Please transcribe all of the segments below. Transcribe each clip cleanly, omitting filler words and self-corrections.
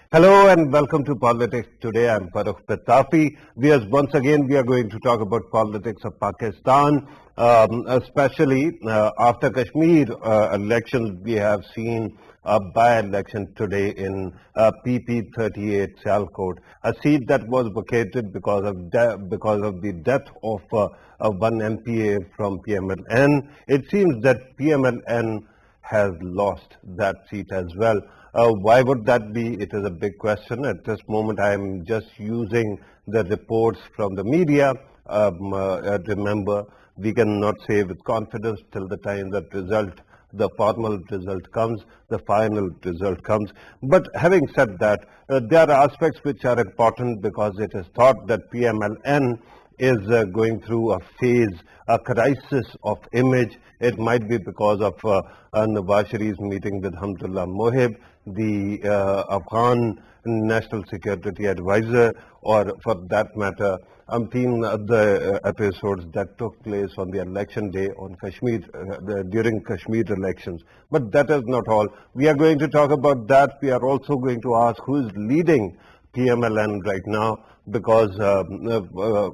Hello and welcome to Politics Today. I'm Farrukh Pitafi. Once again we are going to talk about politics of Pakistan, especially after Kashmir elections. We have seen a by-election today in PP 38 Sialkot, a seat that was vacated because of the death of one MPA from PML N. It seems that PML N has lost that seat as well. Why would that be? It is a big question. At this moment, I am just using the reports from the media. Remember, we cannot say with confidence till the time that the formal result comes, the final result comes. But having said that, there are aspects which are important because it is thought that PMLN is going through a phase, a crisis of image. It might be because of Nawaz Sharif's meeting with Hamdullah Mohib, the Afghan National Security Advisor, or for that matter, umpteen other episodes that took place on the election day on Kashmir, during Kashmir elections. But that is not all. We are going to talk about that. We are also going to ask who is leading PMLN right now, because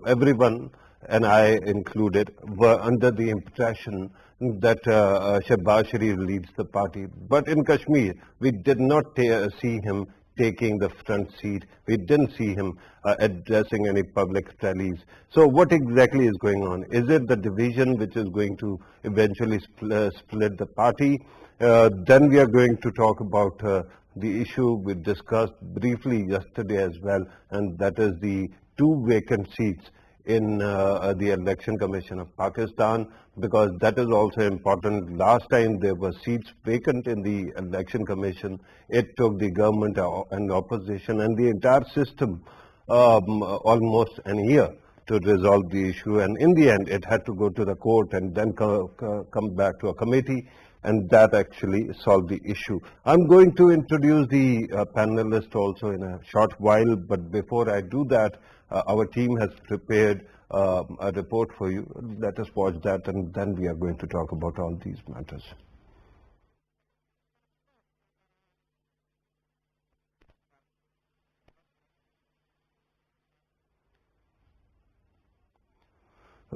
everyone, and I included, were under the impression that Shehbaz Sharif leads the party. But in Kashmir, we did not see him taking the front seat. We didn't see him addressing any public rallies. So what exactly is going on? Is it the division which is going to eventually split the party? Then we are going to talk about the issue we discussed briefly yesterday as well, and that is the two vacant seats in the Election Commission of Pakistan, because that is also important. Last time there were seats vacant in the Election Commission. It took the government and opposition and the entire system almost an year to resolve the issue, and in the end it had to go to the court and then come back to a committee, and that actually solved the issue. I'm going to introduce the panelists also in a short while, but before I do that, our team has prepared a report for you. Let us watch that, and then we are going to talk about all these matters.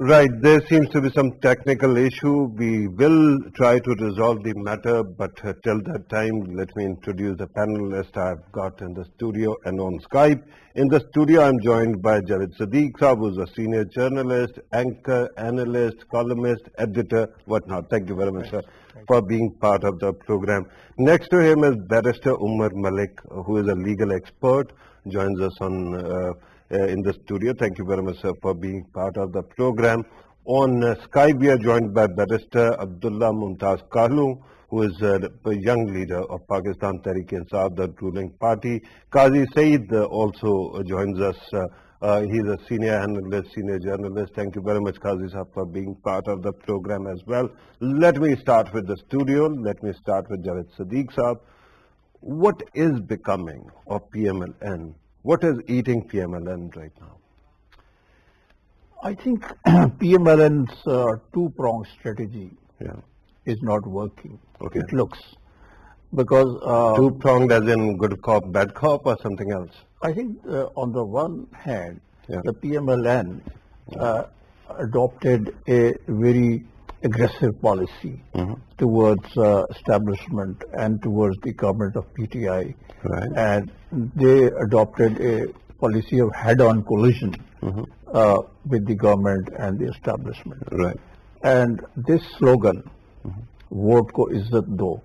Right, there seems to be some technical issue. We will try to resolve the matter, but till that time, let me introduce the panelists I've got in the studio and on Skype. In the studio, I'm joined by Javed Sadiq Saab, who's a senior journalist, anchor, analyst, columnist, editor, whatnot. Thank you very much, sir, for being part of the program. Next to him is Barrister Umar Malik, who is a legal expert, joins us on in the studio. Thank you very much, sir, for being part of the program. On Skype, we are joined by Barrister Abdullah Mumtaz Kahlu, who is a young leader of Pakistan Tehreek-e-Insaf, the ruling party. Qazi Syed also joins us. He's a senior analyst, senior journalist. Thank you very much, Qazi Sahab, for being part of the program as well. Let me start with the studio. Let me start with Javed Sadiq Sahab. What is becoming of PMLN? What is eating PMLN right now? I think PMLN's two-pronged strategy is not working. Okay. It looks. Because two-pronged as in good cop, bad cop, or something else? I think on the one hand, the PMLN adopted a very aggressive policy towards establishment and towards the government of PTI. Right. And they adopted a policy of head-on collision with the government and the establishment. Right. And this slogan, vote ko izzat do,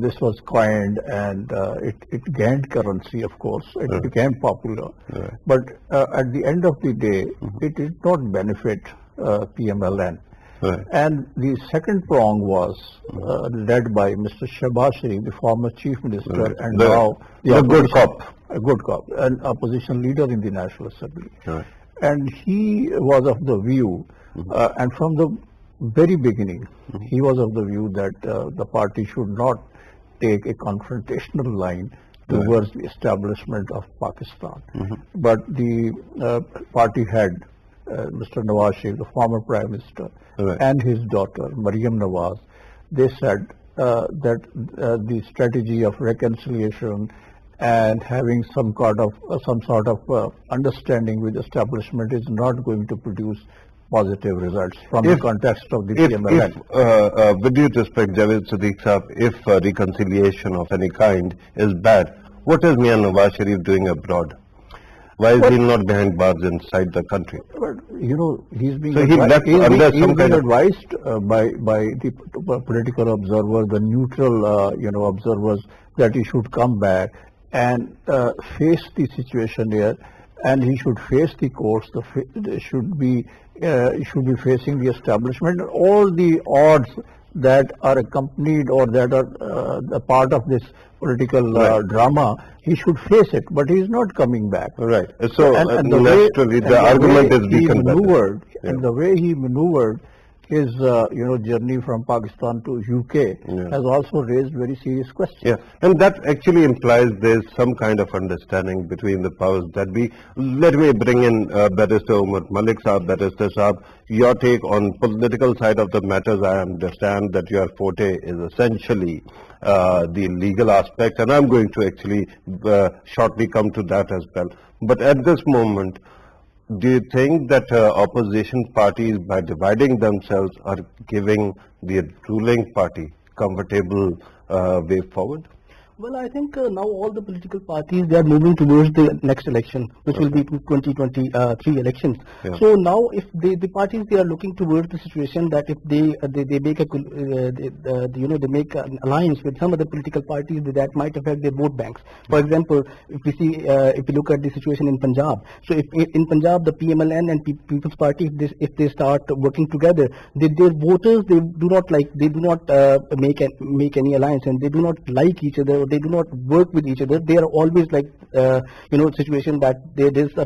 this was coined, and it gained currency, of course. It became popular. Right. But at the end of the day, it did not benefit PMLN. Right. And the second prong was led by Mr. Shehbaz Sharif, the former chief minister, and now the good cop. A good cop, an opposition leader in the National Assembly. Right. And he was of the view, and from the very beginning, he was of the view that the party should not take a confrontational line towards the establishment of Pakistan. But the party head, Mr. Nawaz Sharif, the former Prime Minister, and his daughter, Maryam Nawaz, they said the strategy of reconciliation and having some sort of understanding with establishment is not going to produce positive results from the context of the PML N. With due respect, Javed Sadiq Saab, if reconciliation of any kind is bad, what is Mian Nawaz Sharif doing abroad? Why is he not behind bars inside the country? But, he's being So he left under some kind of... advised by the political observers, the neutral, observers, that he should come back and face the situation here, and he should face the courts. He should be facing the establishment, all the odds that are accompanied or that are a part of this political drama. He should face it, but he is not coming back. Right. So naturally, the argument is weakened. And the way he maneuvered his journey from Pakistan to UK has also raised very serious questions. Yeah, and that actually implies there's some kind of understanding between the powers that be. Let me bring in Barrister Umar Malik Saab. Barrister Saab, your take on political side of the matters. I understand that your forte is essentially the legal aspect, and I'm going to actually shortly come to that as well. But at this moment, do you think that opposition parties, by dividing themselves, are giving the ruling party comfortable way forward? Well, I think now all the political parties, they are moving towards the next election, which will be 2023 elections. Yeah. So now, if the parties, they are looking towards the situation that if they make they make an alliance with some other political parties, that might affect their vote banks. For example, if we look at the situation in Punjab, so if in Punjab the PML N and People's Party, if they start working together, their voters, they do not make any alliance, and they do not like each other. They do not work with each other. They are always like, situation that there is a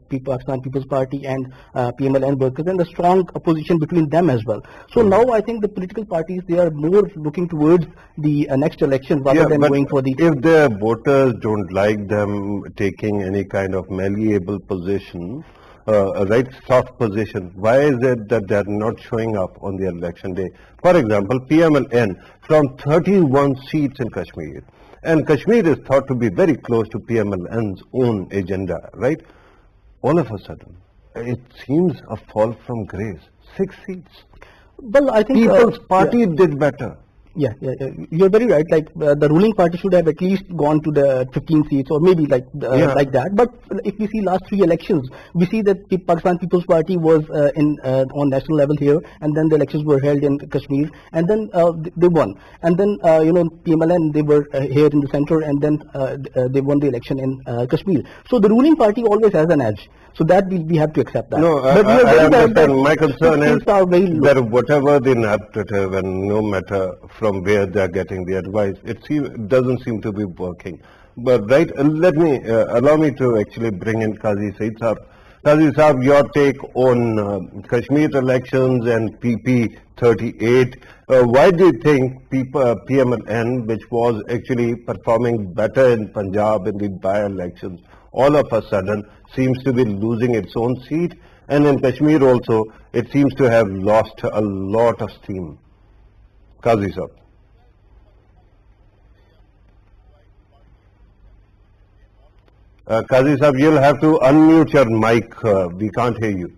Pakistan People's Party and PML N workers, and a strong opposition between them as well. So now I think the political parties, they are more looking towards the next election rather than going for the... If their voters don't like them taking any kind of malleable position, soft position, why is it that they are not showing up on the election day? For example, PML N from 31 seats in Kashmir, and Kashmir is thought to be very close to PML N's own agenda, right? All of a sudden, it seems a fall from grace. 6 seats. Well, I think People's Party did better. Yeah, you're very right. Like the ruling party should have at least gone to the 15 seats, or maybe like that. But if we see last 3 elections, we see that the Pakistan People's Party was on national level here, and then the elections were held in Kashmir, and then they won. And then PMLN, they were here in the center, and then they won the election in Kashmir. So the ruling party always has an edge. So that we have to accept that. No, but I understand. My concern is that whatever the narrative, and no matter from where they are getting the advice, it doesn't seem to be working. But right, allow me to actually bring in Qazi Syed Saab. Qazi Saab, your take on Kashmir elections and PP 38. Why do you think PML N, which was actually performing better in Punjab in the by-elections, all of a sudden seems to be losing its own seat, and in Kashmir also it seems to have lost a lot of steam? Qazi Saab. Qazi Saab, you'll have to unmute your mic. We can't hear you.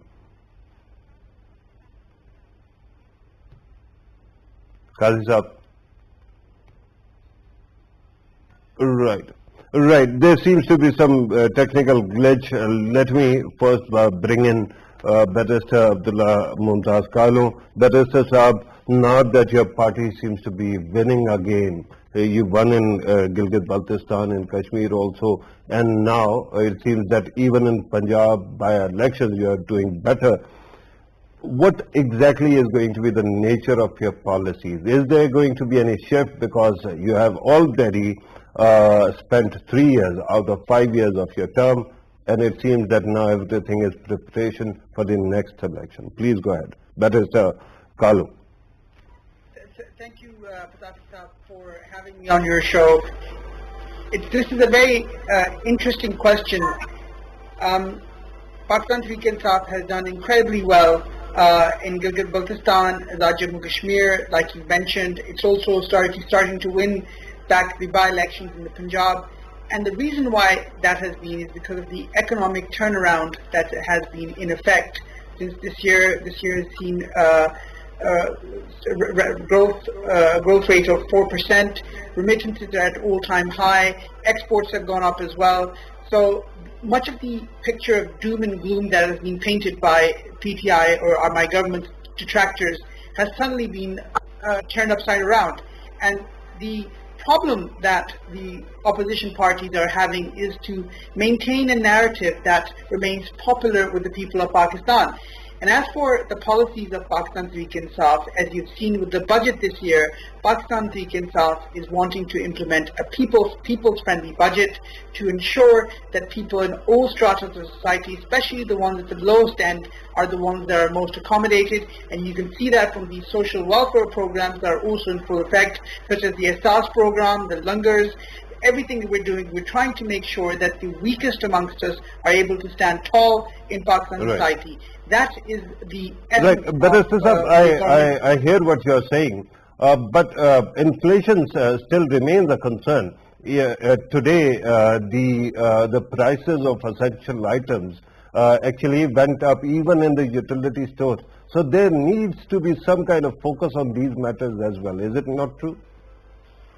Qazi Saab. Right. There seems to be some technical glitch. Let me first bring in Barrister Abdullah Mumtaz Kalu. Barrister Saab, now that your party seems to be winning again, you won in Gilgit-Baltistan, in Kashmir also, and now it seems that even in Punjab by elections you are doing better. What exactly is going to be the nature of your policies? Is there going to be any shift, because you have already spent 3 years out of 5 years of your term, and it seems that now everything is preparation for the next election? Please go ahead. Barrister Kalu. Thank you, Pitafi, for having me on your show. This is a very interesting question. Pakistan Tehreek-e-Insaf has done incredibly well in Gilgit-Baltistan, Azad Kashmir, like you mentioned. It's also starting to win back the by-elections in the Punjab. And the reason why that has been is because of the economic turnaround that has been in effect since this year. This year has seen growth rate of 4%. Remittances are at all-time high. Exports have gone up as well. So much of the picture of doom and gloom that has been painted by PTI or my government's detractors has suddenly been turned upside around. And the problem that the opposition parties are having is to maintain a narrative that remains popular with the people of Pakistan. And as for the policies of Pakistan Tehreek-e-Insaf, as you've seen with the budget this year, Pakistan Tehreek-e-Insaf is wanting to implement a people's-friendly budget to ensure that people in all stratas of society, especially the ones at the lowest end, are the ones that are most accommodated. And you can see that from the social welfare programs that are also in full effect, such as the Asas program, the Langars. Everything that we're doing, we're trying to make sure that the weakest amongst us are able to stand tall in Pakistan society. That is the essence I hear what you're saying, but inflation still remains a concern. Today, the prices of essential items actually went up even in the utility stores. So there needs to be some kind of focus on these matters as well. Is it not true?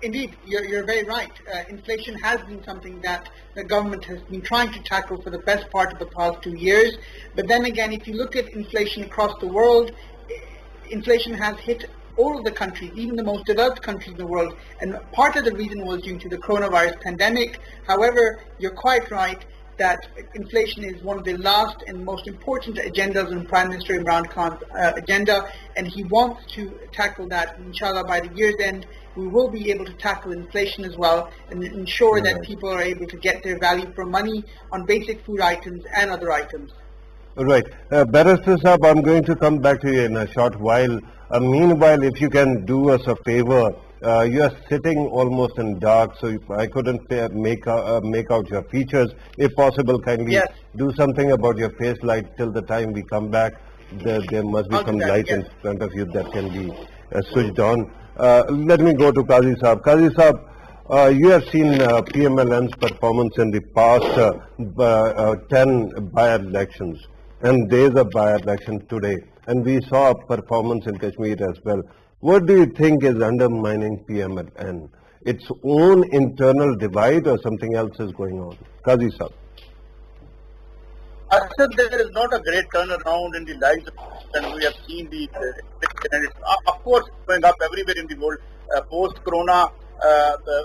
Indeed, you're very right. Inflation has been something that the government has been trying to tackle for the best part of the past 2 years. But then again, if you look at inflation across the world, inflation has hit all of the countries, even the most developed countries in the world. And part of the reason was due to the coronavirus pandemic. However, you're quite right that inflation is one of the last and most important agendas on Prime Minister Imran Khan's agenda, and he wants to tackle that. Inshallah, by the year's end, we will be able to tackle inflation as well and ensure that people are able to get their value for money on basic food items and other items. Right. Barrister Saab, I'm going to come back to you in a short while. Meanwhile, if you can do us a favor, you are sitting almost in dark, so I couldn't make out your features. If possible, kindly do something about your face light till the time we come back. There must be some light in front of you that can be switched on. Let me go to Qazi Saab. Qazi Saab, you have seen PML N's performance in the past 10 by-elections, and there is a by-election today, and we saw a performance in Kashmir as well. What do you think is undermining PML N? Its own internal divide or something else is going on? Qazi Saab. I said there is not a great turnaround in the lives of, and we have seen the and it's of course going up everywhere in the world. Post-corona,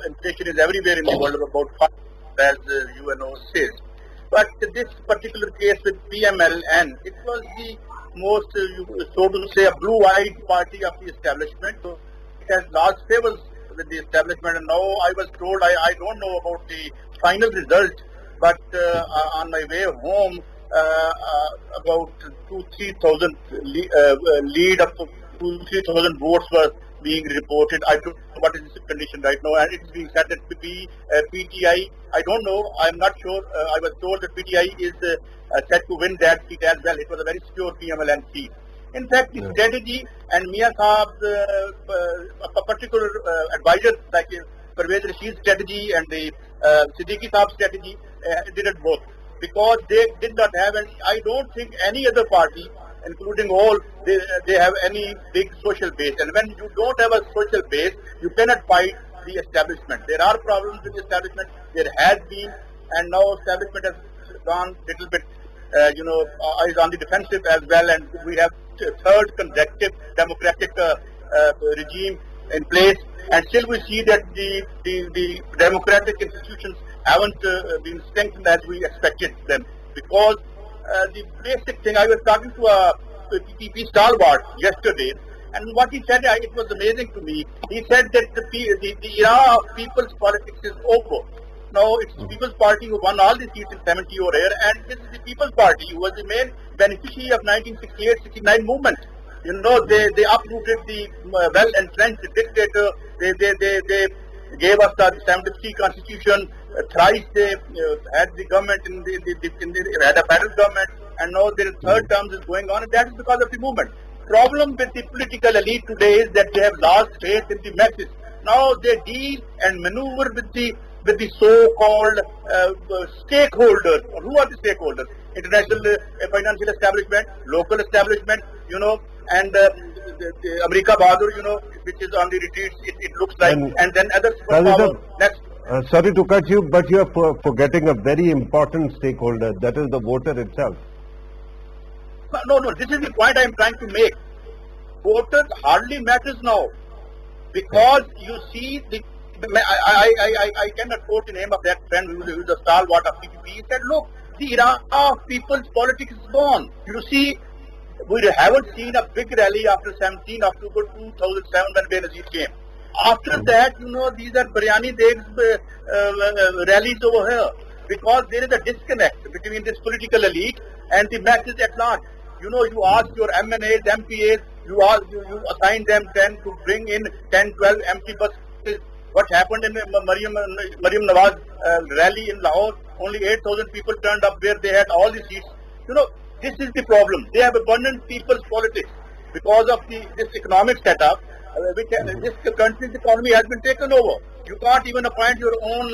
inflation is everywhere in the world, about 5%, as UNO says. But this particular case with PMLN, it was the most, so to say, a blue-eyed party of the establishment. So it has large favors with the establishment. And now I was told, I don't know about the final result, but on my way home, about 2,000-3,000 lead up to 2,000-3,000 votes were being reported. I don't know what is the condition right now, and it is being said that to be PTI. I don't know. I'm not sure. I was told that PTI is set to win that seat as well. It was a very secure PMLN seat. In fact, the strategy and Mia Saab's a particular advisor, like Pervez Rashid's strategy and the Siddiqui Saab's strategy, did it both. Because they did not have any, I don't think any other party, including all, they have any big social base. And when you don't have a social base, you cannot fight the establishment. There are problems with the establishment. There has been, and now establishment has gone a little bit, is on the defensive as well. And we have third consecutive democratic regime in place. And still we see that the democratic institutions haven't been strengthened as we expected them, because the basic thing, I was talking to a PPP stalwart yesterday, and what he said, it was amazing to me. He said that the era of people's politics is over. Now it's the People's Party who won all the seats in 70 or here, and this is the People's Party who was the main beneficiary of 1968-69 movement. You know, they uprooted the well-entrenched dictator. They gave us the 73 constitution. Thrice they had the government had a federal government. and now their third term is going on, and that is because of the movement. Problem with the political elite today is that they have lost faith in the masses. Now they deal and maneuver with the so-called stakeholders. Who are the stakeholders? International financial establishment, local establishment, and the America Bahadur, which is on the retreats, it looks like, and then other superpower. Next. Sorry to cut you, but you are forgetting a very important stakeholder, that is the voter itself. No, this is the point I am trying to make. Voters hardly matters now, because you see I cannot quote the name of that friend who is a stalwart of PTP. He said, look, the era of people's politics is gone. You see, we haven't seen a big rally after 17 October 2007 when Benazir came. After that, these are Biryani Dev's rallies over here, because there is a disconnect between this political elite and the masses at large. You ask your MNAs, MPAs, you assign them 10 to bring in 10, 12 empty buses. What happened in Mariam Nawaz rally in Lahore? Only 8,000 people turned up where they had all the seats. This is the problem. They have abandoned people's politics because of this economic setup. This country's economy has been taken over. You can't even appoint your own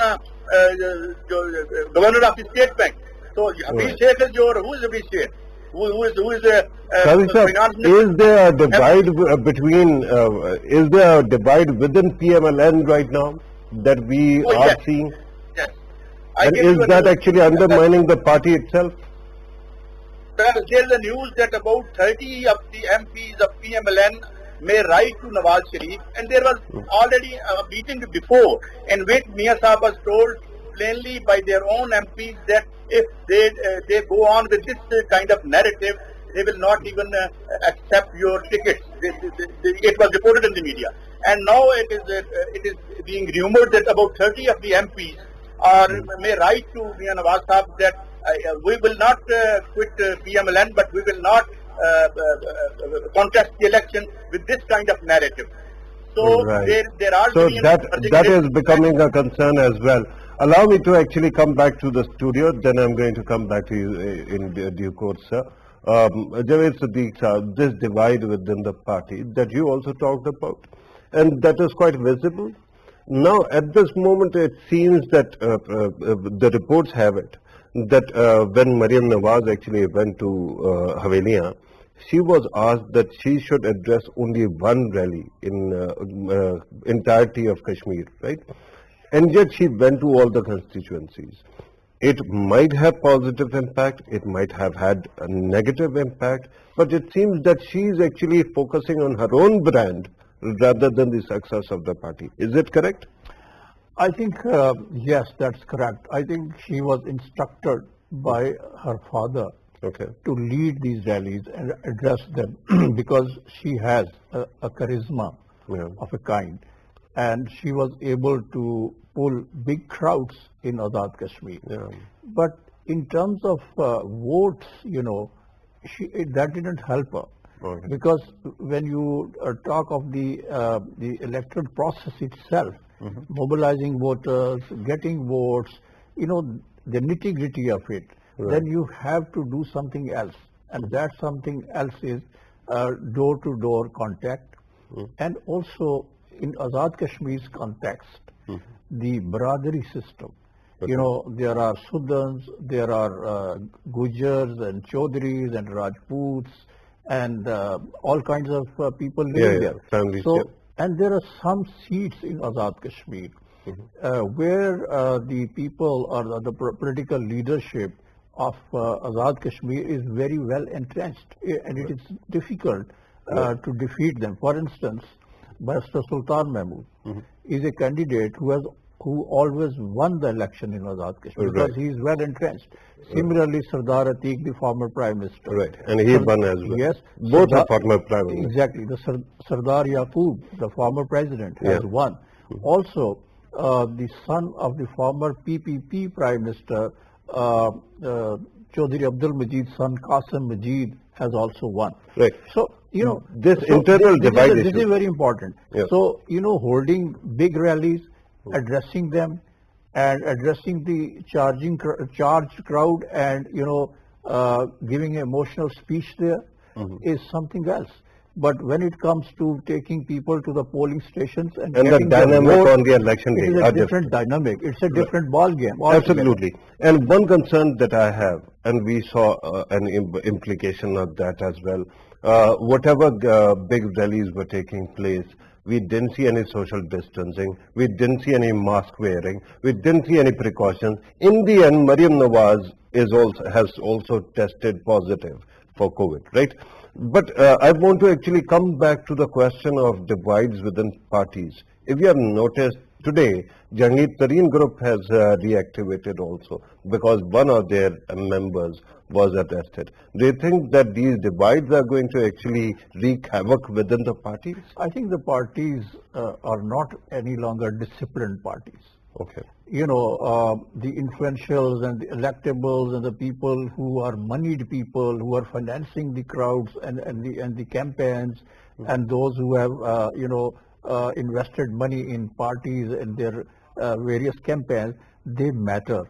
governor of the state bank. So Habib Sheikh is who is Habib Sheikh? Who is finance minister? Is there a divide is there a divide within PML N right now that we are seeing? Yes. And is that actually undermining the party itself? There is a news that about 30 of the MPs of PMLN may write to Nawaz Sharif, and there was already a meeting before in which Mia Saab was told plainly by their own MPs that if they go on with this kind of narrative, they will not even accept your tickets. It was reported in the media, and now it is being rumored that about 30 of the MPs may write to Mia Nawaz Saab that we will not quit PMLN, but we will not contest the election with this kind of narrative. So there are. So that is becoming a concern as well. Allow me to actually come back to the studio, then I'm going to come back to you in due course, sir. Javed Siddiq sir, this divide within the party that you also talked about, and that is quite visible. Now, at this moment, it seems that the reports have it that when Mariam Nawaz actually went to Haveliya, she was asked that she should address only one rally in entirety of Kashmir, right? And yet she went to all the constituencies. It might have positive impact, it might have had a negative impact, but it seems that she is actually focusing on her own brand rather than the success of the party. Is it correct? I think, yes, that's correct. I think she was instructed by her father to lead these rallies and address them because she has a charisma of a kind, and she was able to pull big crowds in Azad Kashmir. But in terms of votes, that didn't help her. Because when you talk of the electoral process itself, mobilizing voters, getting votes, the nitty-gritty of it, then you have to do something else. And that something else is door-to-door contact. And also in Azad Kashmir's context, the Baradari system. There are Sudans, there are Gujars and Chaudhries and Rajputs and all kinds of people living there. Families, and there are some seats in Azad Kashmir where the people or the political leadership of Azad Kashmir is very well entrenched, and it is difficult to defeat them. For instance, Barrister Sultan Mahmood is a candidate who always won the election in Azad Kashmir because he is well entrenched. Similarly, Sardar Atiq, the former Prime Minister. And he won as well. Yes. Both are former Prime Minister. Exactly. The Sardar Yaqub, the former President, has won. Also, the son of the former PPP Prime Minister, Chaudhry Abdul Majid's son, Qasim Majid, has also won. So, this internal divide this is very important. So, holding big rallies, addressing them, and addressing the charged crowd, and giving an emotional speech there is something else. But when it comes to taking people to the polling stations and the getting their dynamic vote, on the election day it is are a different dynamic. It's a different ball game. Absolutely. And one concern that I have, and we saw an implication of that as well, whatever big rallies were taking place, we didn't see any social distancing, we didn't see any mask wearing, we didn't see any precautions. In the end, Maryam Nawaz has also tested positive for COVID, right? But I want to actually come back to the question of divides within parties. If you have noticed today, Jahanzeb Tareen group has reactivated also because one of their members was arrested. Do you think that these divides are going to actually wreak havoc within the parties? I think the parties are not any longer disciplined parties. Okay. You know, the influentials and the electables and the people who are moneyed people who are financing the crowds and the campaigns and those who have, invested money in parties and their various campaigns, they matter.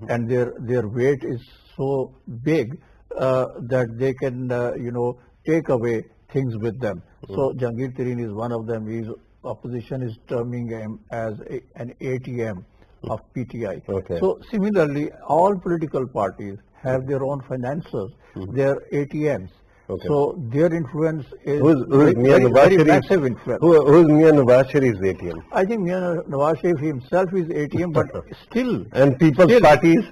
And their weight is so big that they can, take away things with them. So Jahanzeb Tareen is one of them. His opposition is terming him as an ATM of PTI. Okay. So similarly, all political parties have their own financiers, their ATMs. Okay. So their influence is Who's very massive influence. Who's Mia Nawaz Sharif's ATM? I think Mia Nawaz Sharif himself is ATM, but still. And People's Parties?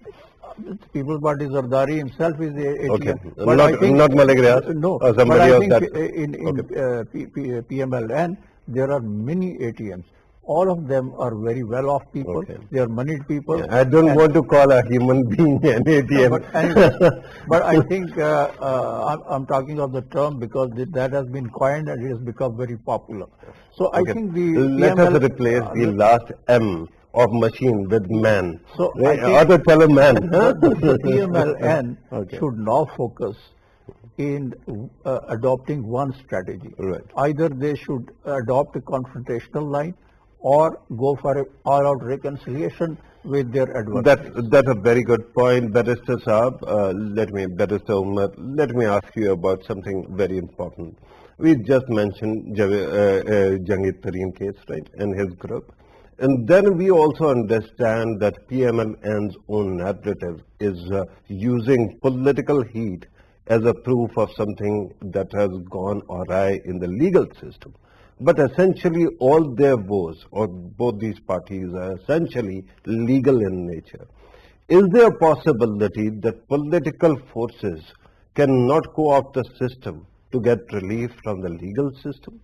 People's Party Zardari himself is ATM. Okay. But Not, I think, not Malik Riaz? No, Or but somebody I else think that... in PML N, there are many ATMs. All of them are very well-off people. Okay. They are moneyed people. Yeah, I don't want to call a human being an ATM. But anyway, but I think I'm talking of the term because that has been coined and it has become very popular. So I think the Let PML, us replace the last M of machine with man. So Right? I think Other tell a man. the PML N Okay. should now focus in adopting one strategy. Right. Either they should adopt a confrontational line or go for an all-out reconciliation with their adversaries. That's a very good point, Barrister Saab. Barrister Umar, let me ask you about something very important. We just mentioned Jahanzeb Tareen case, right, and his group. And then we also understand that PMLN's own narrative is using political heat as a proof of something that has gone awry in the legal system. But essentially all their woes, or both these parties, are essentially legal in nature. Is there a possibility that political forces cannot co-opt the system to get relief from the legal system?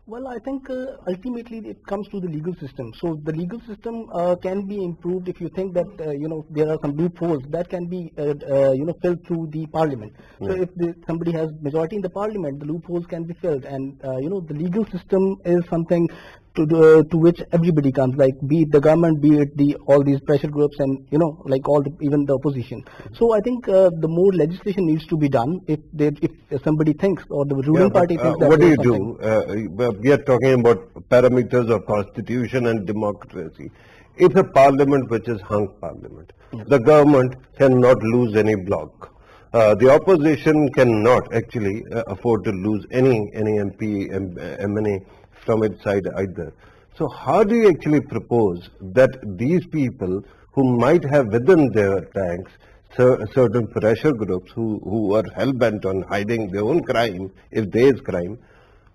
Well, I think ultimately it comes to the legal system. So the legal system can be improved if you think that there are some loopholes that can be filled through the parliament. So if somebody has majority in the parliament, the loopholes can be filled, and the legal system is something to which everybody comes, like be it the government, be it all these pressure groups, and like even the opposition. So I think the more legislation needs to be done if somebody thinks, or the ruling party thinks that what do you something. do? We are talking about parameters of constitution and democracy. It's a parliament which is hung parliament. Yes. The government cannot lose any block. The opposition cannot actually afford to lose any MP, MNA from its side either. So how do you actually propose that these people who might have within their ranks certain pressure groups who are hell-bent on hiding their own crime, if there is crime,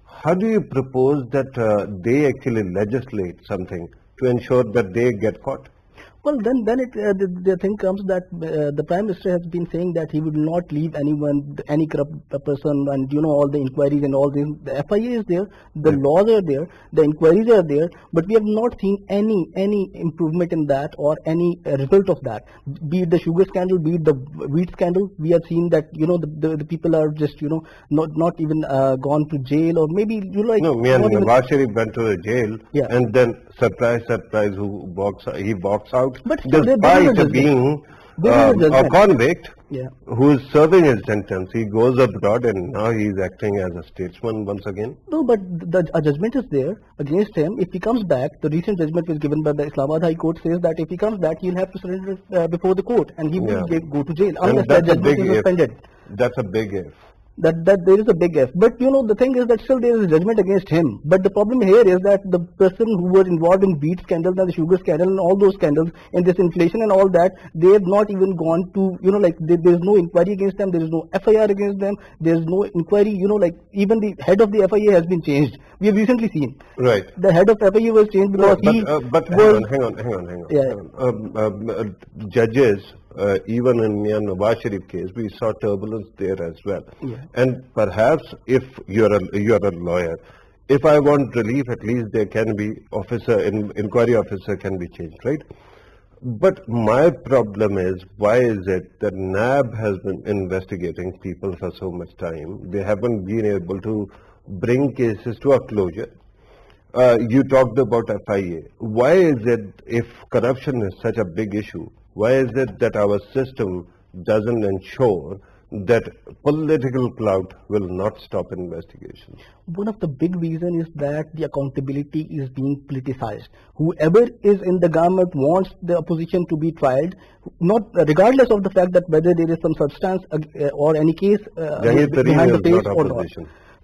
how do you propose that they actually legislate something to ensure that they get caught? Well, then the thing comes that the Prime Minister has been saying that he would not leave any corrupt person, and all the inquiries and all this. The FIA is there, the laws are there, the inquiries are there, but we have not seen any improvement in that or any result of that. Be it the sugar scandal, be it the wheat scandal, we have seen that the people are just not even gone to jail, or maybe No, Nawaz Sharif went to the jail, Yeah. and then surprise, he walks out. But still, Despite being There is a a judgment. convict Yeah. who is serving his sentence. He goes abroad and now he is acting as a statesman once again. No, but a judgment is there against him. If he comes back, the recent judgment was given by the Islamabad High Court says that if he comes back, he'll have to surrender before the court and he will go to jail And unless that that's a judgment big is if. suspended. That's a big if. That there is a big F. But the thing is that still there is a judgment against him. But the problem here is that the person who was involved in wheat scandals and the sugar scandal and all those scandals and this inflation and all that, they have not even gone to, there is no inquiry against them, there is no FIR against them, there is no inquiry, even the head of the FIA has been changed. We have recently seen. Right. The head of FIA was changed because But hang on. Yeah. Judges, even in Mia Nawaz Sharif case, we saw turbulence there as well. Yeah. And perhaps if you're a lawyer, if I want relief, at least there can be inquiry officer can be changed, right? But my problem is, why is it that NAB has been investigating people for so much time? They haven't been able to bring cases to a closure. You talked about FIA. Why is it, if corruption is such a big issue, why is it that our system doesn't ensure that political clout will not stop investigations? One of the big reasons is that the accountability is being politicized. Whoever is in the government wants the opposition to be tried, not regardless of the fact that whether there is some substance or any case behind the face or not.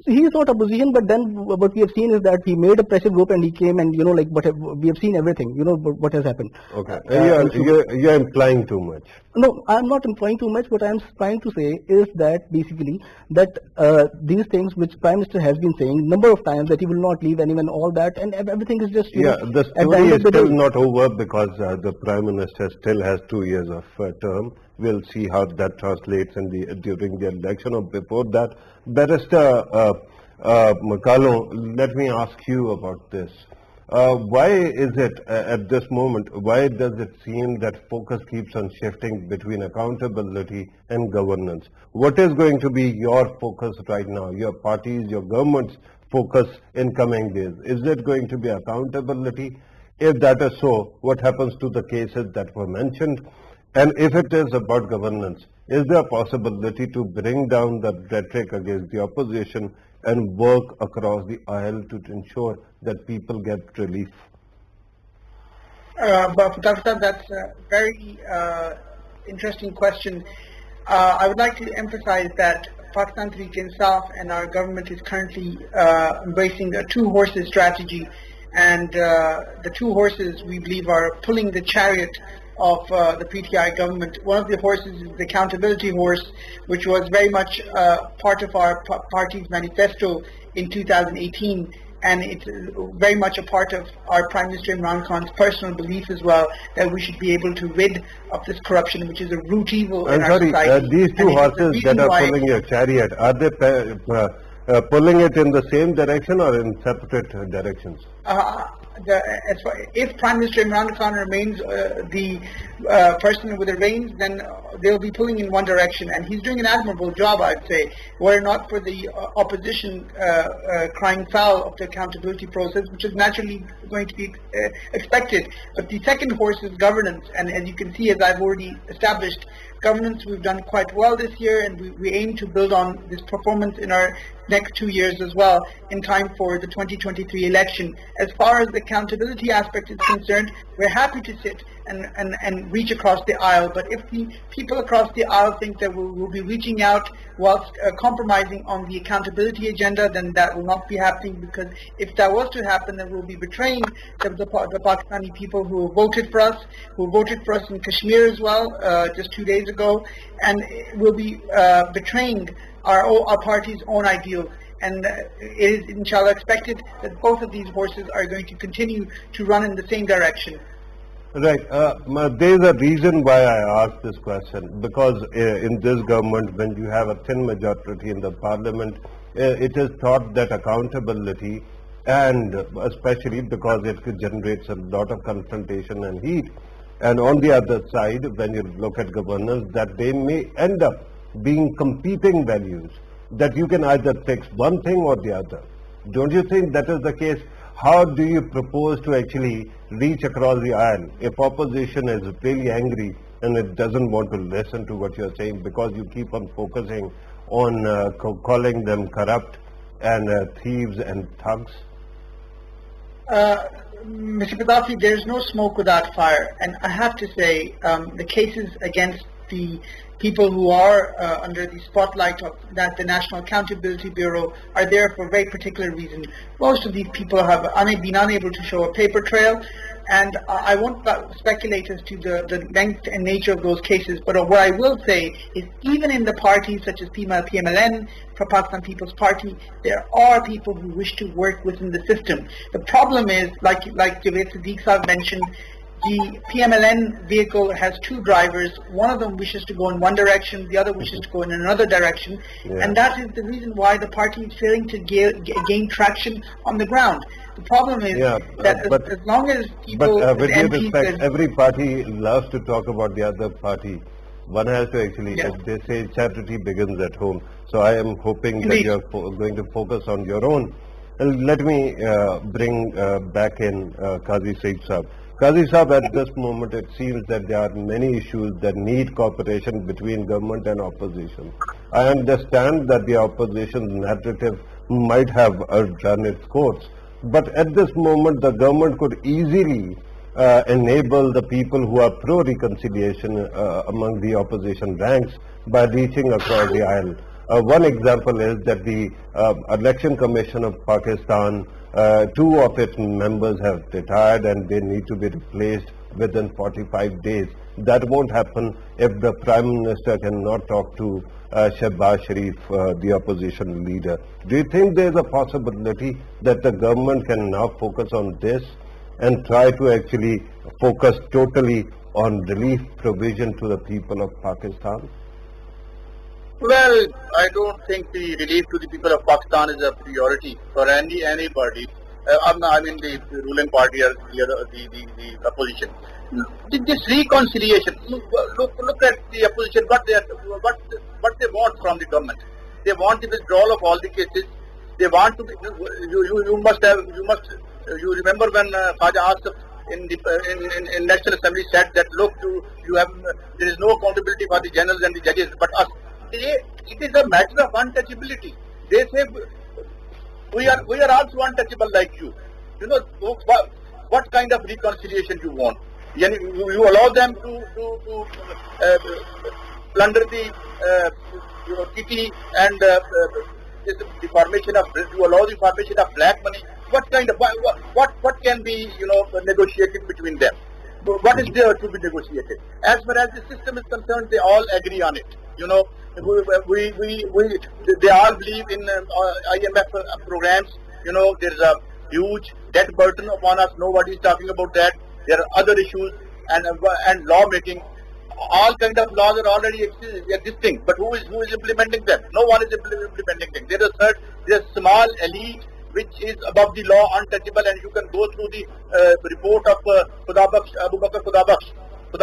So he is not opposition, but then what we have seen is that he made a pressure group and he came and we have seen everything. What has happened. Okay, you're implying too much. No, I'm not implying too much. What I'm trying to say is that basically that these things which Prime Minister has been saying number of times that he will not leave anyone, all that, and everything is just the story is still not over because the Prime Minister still has 2 years of term. We'll see how that translates during the election or before that. Barrister Makalo, let me ask you about this. Why is it at this moment, why does it seem that focus keeps on shifting between accountability and governance? What is going to be your focus right now, your party's, your government's focus in coming days? Is it going to be accountability? If that is so, what happens to the cases that were mentioned? And if it is about governance, is there a possibility to bring down the rhetoric against the opposition and work across the aisle to ensure that people get relief? But that's a very interesting question. I would like to emphasize that Pakistan Tehreek-e-Insaf and our government is currently embracing a two-horses strategy, and the two horses we believe are pulling the chariot of the PTI government. One of the horses is the accountability horse, which was very much part of our party's manifesto in 2018, and it's very much a part of our Prime Minister Imran Khan's personal belief as well, that we should be able to rid of this corruption, which is a root evil in our society. These two horses that are pulling your chariot, are they pulling it in the same direction or in separate directions? If Prime Minister Imran Khan remains the person with the reins, then they'll be pulling in one direction, and he's doing an admirable job, I'd say. Were it not for the opposition crying foul of the accountability process, which is naturally going to be expected. But the second horse is governance, and as you can see, as I've already established, governance we've done quite well this year, and we aim to build on this performance in our next 2 years as well, in time for the 2023 election. As far as the accountability aspect is concerned, we're happy to sit and reach across the aisle, but if the people across the aisle think that we'll be reaching out whilst compromising on the accountability agenda, then that will not be happening, because if that was to happen, then we'll be betraying the Pakistani people who voted for us, in Kashmir as well, just 2 days ago, and we'll be betraying our party's own ideals. And it is inshallah expected that both of these horses are going to continue to run in the same direction. Right. There is a reason why I asked this question, because in this government, when you have a thin majority in the parliament, it is thought that accountability, and especially because it generates a lot of confrontation and heat, and on the other side, when you look at governance, that they may end up being competing values, that you can either fix one thing or the other. Don't you think that is the case? How do you propose to actually reach across the aisle? If opposition is really angry and it doesn't want to listen to what you're saying because you keep on focusing on calling them corrupt and thieves and thugs? Mr. Pitafi, there is no smoke without fire, and I have to say the cases against the people who are under the spotlight of that the National Accountability Bureau are there for a very particular reason. Most of these people have been unable to show a paper trail, and I won't speculate as to the length and nature of those cases, but what I will say is even in the parties such as PML N, for Pakistan People's Party, there are people who wish to work within the system. The problem is, like Javed Siddiq Sahab mentioned, the PMLN vehicle has two drivers. One of them wishes to go in one direction, the other wishes to go in another direction, and that is the reason why the party is failing to gain traction on the ground. The problem is that as long as people... But with due respect, every party loves to talk about the other party. One has to actually, they say charity begins at home. So I am hoping that you are going to focus on your own. Let me bring back in Qazi Syed Sahab. Qazi Sahab, at this moment it seems that there are many issues that need cooperation between government and opposition. I understand that the opposition's narrative might have run its course, but at this moment the government could easily enable the people who are pro-reconciliation among the opposition ranks by reaching across the aisle. One example is that the Election Commission of Pakistan, two of its members have retired and they need to be replaced within 45 days. That won't happen if the Prime Minister cannot talk to Shehbaz Sharif, the opposition leader. Do you think there is a possibility that the government can now focus on this and try to actually focus totally on relief provision to the people of Pakistan? Well, I don't think the relief to the people of Pakistan is a priority for anybody. I mean the ruling party or the opposition. This reconciliation. Look at the opposition. What they want from the government. They want the withdrawal of all the cases. They want to. You remember when Khaja Asif in National Assembly said that look, there is no accountability for the generals and the judges, but us. It is a matter of untouchability. They say we are also untouchable like you. You know what kind of reconciliation you want? You allow them to plunder the kitty and the formation of you allow the formation of black money. What kind of what can be negotiated between them? What is there to be negotiated? As far as the system is concerned, they all agree on it. They all believe in IMF programs. There's a huge debt burden upon us. Nobody is talking about that. There are other issues and lawmaking. All kind of laws are already existing, but who is implementing them? No one is implementing them. There is a small elite which is above the law, untouchable, and you can go through the report of Abu Bakr Khudabaksh. He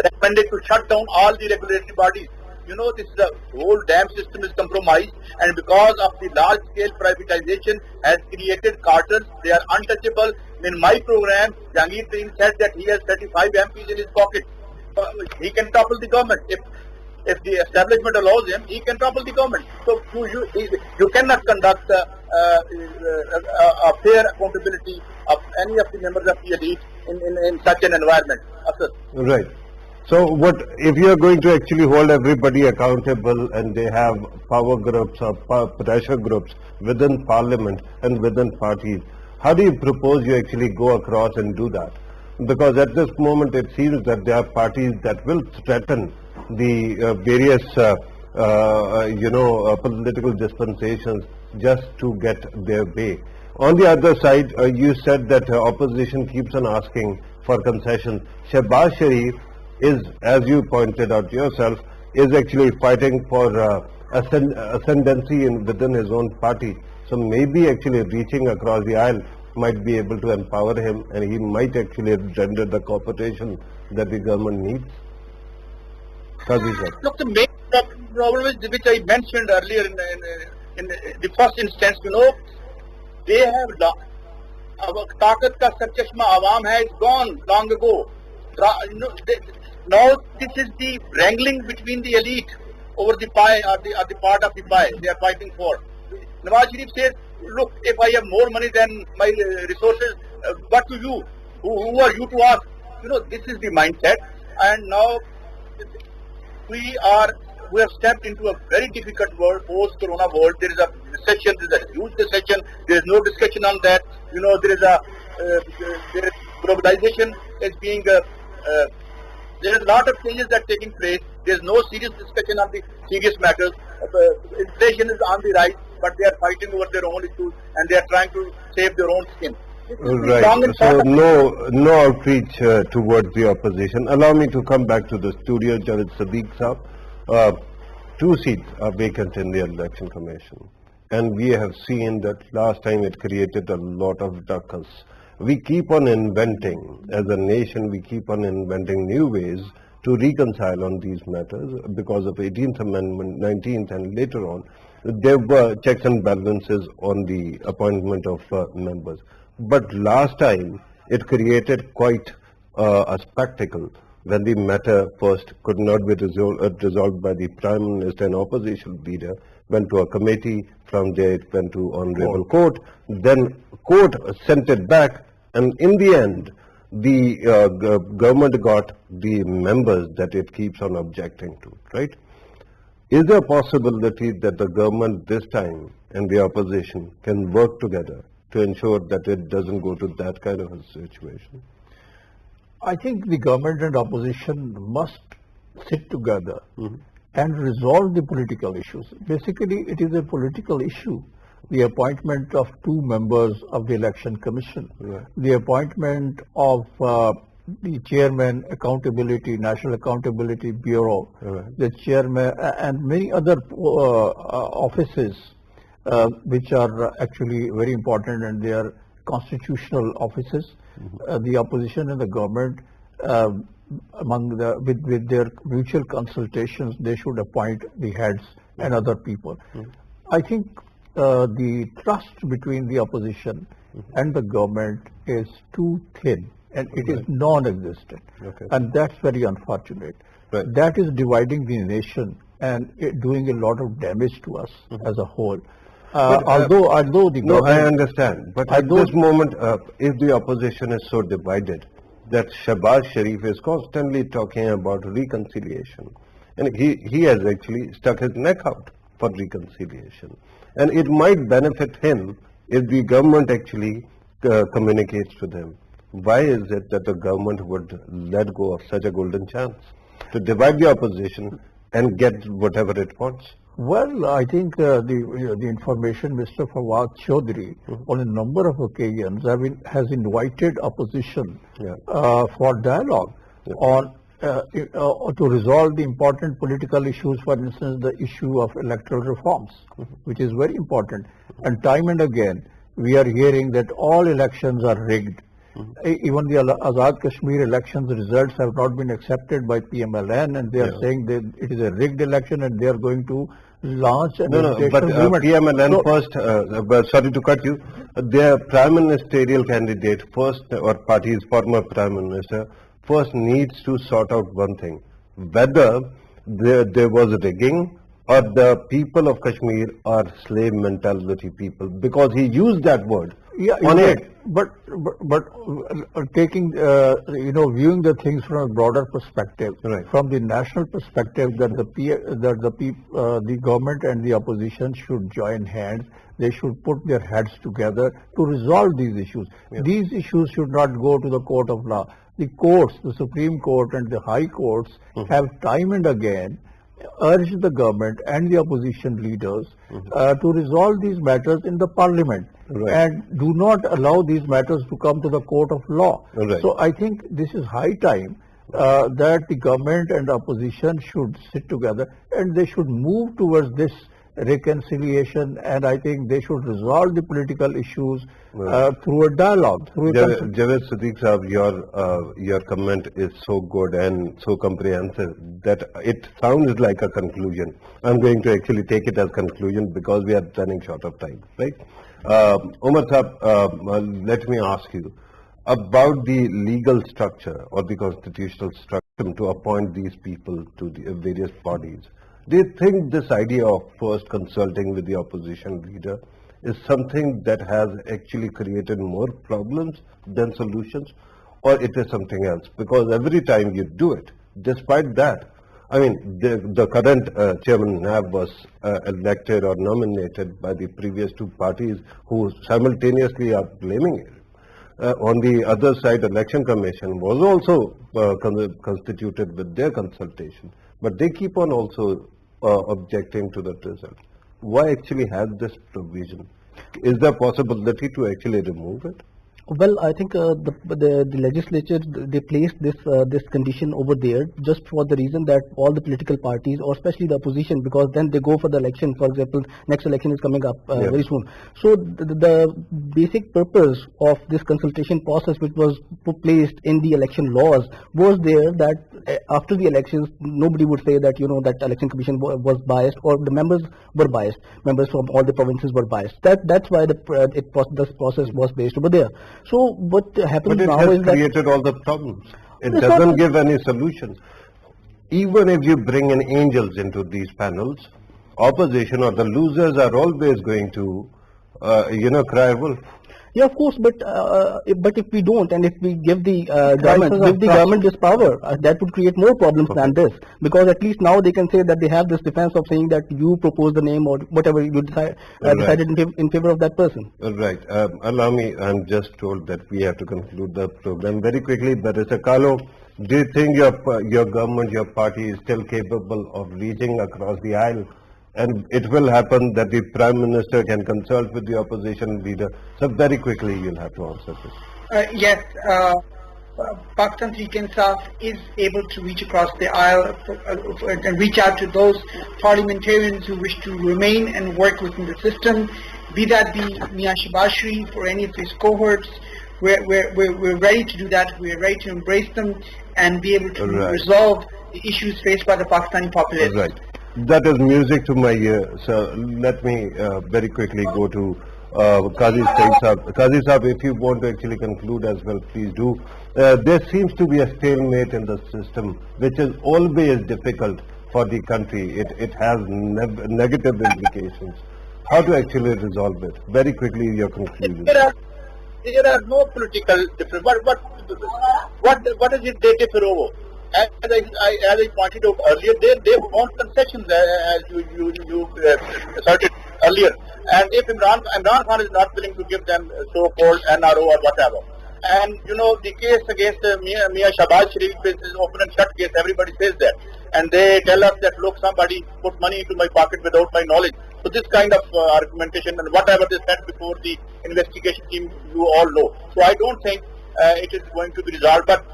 recommended to shut down all the regulatory bodies. The whole damn system is compromised, and because of the large-scale privatization has created cartels. They are untouchable. In my program, Jahangir Tareen said that he has 35 MPs in his pocket. He can topple the government. If the establishment allows him, he can topple the government. So you cannot conduct a fair accountability of any of the members of the elite in such an environment. Right. So what if you are going to actually hold everybody accountable and they have power groups or pressure groups within parliament and within parties? How do you propose you actually go across and do that? Because at this moment it seems that there are parties that will threaten the various political dispensations just to get their way. On the other side, you said that opposition keeps on asking for concessions. Shehbaz Sharif is, as you pointed out yourself, is actually fighting for ascendancy within his own party. So maybe actually reaching across the aisle might be able to empower him, and he might actually render the cooperation that the government needs. Look, the main problem is which I mentioned earlier in the first instance. They have अब ताकत का सरचश्मा आवाम है, it's gone long ago. Now this is the wrangling between the elite over the pie or the part of the pie they are fighting for. Nawaz Sharif says, look, if I have more money than my resources, what to you? Who are you to ask? This is the mindset. And now we have stepped into a very difficult world, post-corona world. There is a recession, there is a huge recession. There is no discussion on that. There is globalization is being. There is a lot of changes that are taking place. There is no serious discussion on the serious matters. Inflation is on the rise, but they are fighting over their own issues and they are trying to save their own skin. Right. So no outreach towards the opposition. Allow me to come back to the studio, Javed Sadiq Saab. 2 seats are vacant in the election commission, and we have seen that last time it created a lot of ruckus. We keep on inventing, as a nation, we keep on inventing new ways to reconcile on these matters because of 18th Amendment, 19th, and later on, there were checks and balances on the appointment of members. But last time, it created quite a spectacle when the matter first could not be resolved by the Prime Minister and opposition leader, went to a committee, from there it went to Honorable Court, then Court sent it back, and in the end, the government got the members that it keeps on objecting to, right? Is there a possibility that the government this time and the opposition can work together to ensure that it doesn't go to that kind of a situation? I think the government and opposition must sit together and resolve the political issues. Basically, it is a political issue. The appointment of 2 members of the Election Commission, the appointment of the chairman, National Accountability Bureau, the chairman, and many other offices which are actually very important, and they are constitutional offices. The opposition and the government, with their mutual consultations, they should appoint the heads and other people. I think the trust between the opposition and the government is too thin, and it is non-existent, and that's very unfortunate. That is dividing the nation and doing a lot of damage to us as a whole. Although the government... I understand, but at this moment, if the opposition is so divided that Shahbaz Sharif is constantly talking about reconciliation, and he has actually stuck his neck out for reconciliation, and it might benefit him if the government actually communicates with him. Why is it that the government would let go of such a golden chance to divide the opposition and get whatever it wants? Well, I think the information Mr. Fawad Chaudhry on a number of occasions has invited opposition for dialogue on to resolve the important political issues, for instance, the issue of electoral reforms, which is very important. And time and again, we are hearing that all elections are rigged. Even the Azad Kashmir elections results have not been accepted by PML N, and they are saying that it is a rigged election and they are going to launch an movement. PML N first, sorry to cut you, their prime ministerial candidate first, or party's former prime minister, first needs to sort out one thing, whether there was rigging or the people of Kashmir are slave mentality people, because he used that word. But taking viewing the things from a broader perspective, from the national perspective, that the government and the opposition should join hands. They should put their heads together to resolve these issues. These issues should not go to the court of law. The courts, the Supreme Court and the High Courts, have time and again urged the government and the opposition leaders to resolve these matters in the parliament and do not allow these matters to come to the court of law. So I think this is high time that the government and opposition should sit together and they should move towards this reconciliation, and I think they should resolve the political issues through a dialogue. Javed Siddique Sahab, your comment is so good and so comprehensive that it sounds like a conclusion. I'm going to actually take it as conclusion because we are running short of time, right? Umar Sahab, let me ask you about the legal structure or the constitutional structure to appoint these people to the various bodies. Do you think this idea of first consulting with the opposition leader is something that has actually created more problems than solutions, or it is something else? Because every time you do it, despite that, I mean, the current chairman NAB was elected or nominated by the previous two parties who simultaneously are blaming it. On the other side, Election Commission was also constituted with their consultation, but they keep on also objecting to that result. Why actually have this provision? Is there possibility to actually remove it? Well, I think the legislature, they placed this condition over there just for the reason that all the political parties, or especially the opposition, because then they go for the election. For example, next election is coming up very soon. So the basic purpose of this consultation process, which was placed in the election laws, was there that after the elections, nobody would say that that election commission was biased or the members were biased. Members from all the provinces were biased. That's why this process was placed over there. So what happens now is that... But it has created all the problems. It doesn't give any solutions. Even if you bring in angels into these panels, opposition or the losers are always going to, cry wolf. Yeah, of course, but if we don't, and if we give the government this power, that would create more problems than this. Because at least now they can say that they have this defense of saying that you propose the name or whatever you decided in favor of that person. Right. Allow me, I'm just told that we have to conclude the program very quickly. But Mr. Kalo, do you think your government, your party is still capable of reaching across the aisle? And it will happen that the Prime Minister can consult with the opposition leader. So very quickly you'll have to answer this. Yes, Pakistan Tehreek-e-Insaf is able to reach across the aisle and reach out to those parliamentarians who wish to remain and work within the system, be that Mian Shehbaz Sharif or any of his cohorts. We're ready to do that. We're ready to embrace them and be able to resolve the issues faced by the Pakistani populace. Right. That is music to my ear. So let me very quickly go to Qazi Saab. Qazi Saab, if you want to actually conclude as well, please do. There seems to be a stalemate in the system, which is always difficult for the country. It has negative implications. How to actually resolve it? Very quickly, your conclusion. There are no political difference. What is it they differ over? As I pointed out earlier, they want concessions, as you asserted earlier. And if Imran Khan is not willing to give them so-called NRO or whatever, and the case against Mian Shehbaz Sharif is open and shut case, everybody says that. And they tell us that, look, somebody put money into my pocket without my knowledge. So this kind of argumentation and whatever they said before the investigation team, you all know. So I don't think it is going to be resolved. But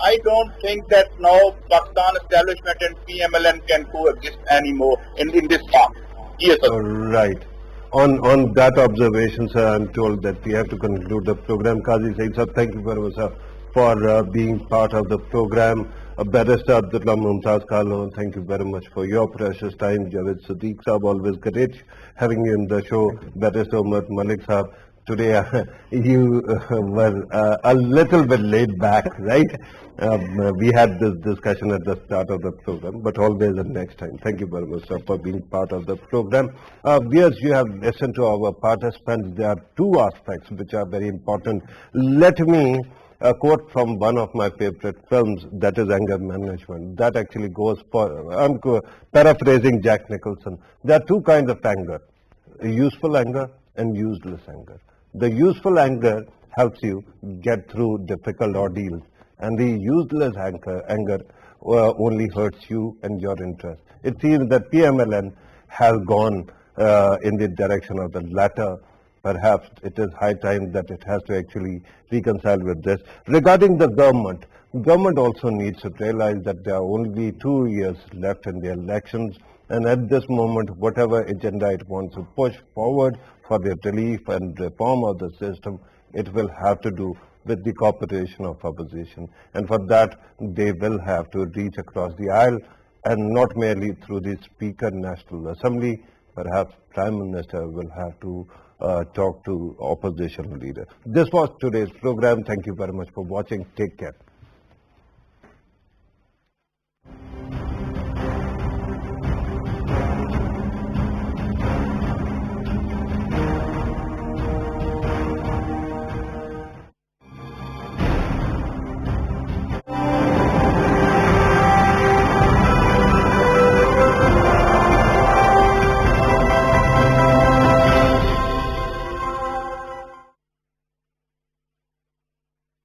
I don't think that now Pakistan establishment and PML N can coexist anymore in this form. Yes, sir. Right. On that observation, sir, I'm told that we have to conclude the program. Qazi Syed, sir, thank you very much, sir, for being part of the program. Barrister Abdullah Mumtaz Kalo, thank you very much for your precious time. Javed Siddique Sahab, always great having you in the show. Barrister Umar Malik Sahab, today you were a little bit laid back, right? We had this discussion at the start of the program, but always the next time. Thank you very much, sir, for being part of the program. Viewers, you have listened to our participants. There are two aspects which are very important. Let me quote from one of my favorite films, that is Anger Management. That actually goes for, I'm paraphrasing Jack Nicholson. There are two kinds of anger, useful anger and useless anger. The useful anger helps you get through difficult ordeals, and the useless anger only hurts you and your interest. It seems that PML N has gone in the direction of the latter. Perhaps it is high time that it has to actually reconcile with this. Regarding the government also needs to realize that there are only 2 years left in the elections. And at this moment, whatever agenda it wants to push forward for the relief and reform of the system, it will have to do with the cooperation of opposition. And for that, they will have to reach across the aisle, and not merely through the Speaker National Assembly. Perhaps Prime Minister will have to talk to opposition leader. This was today's program. Thank you very much for watching. Take care.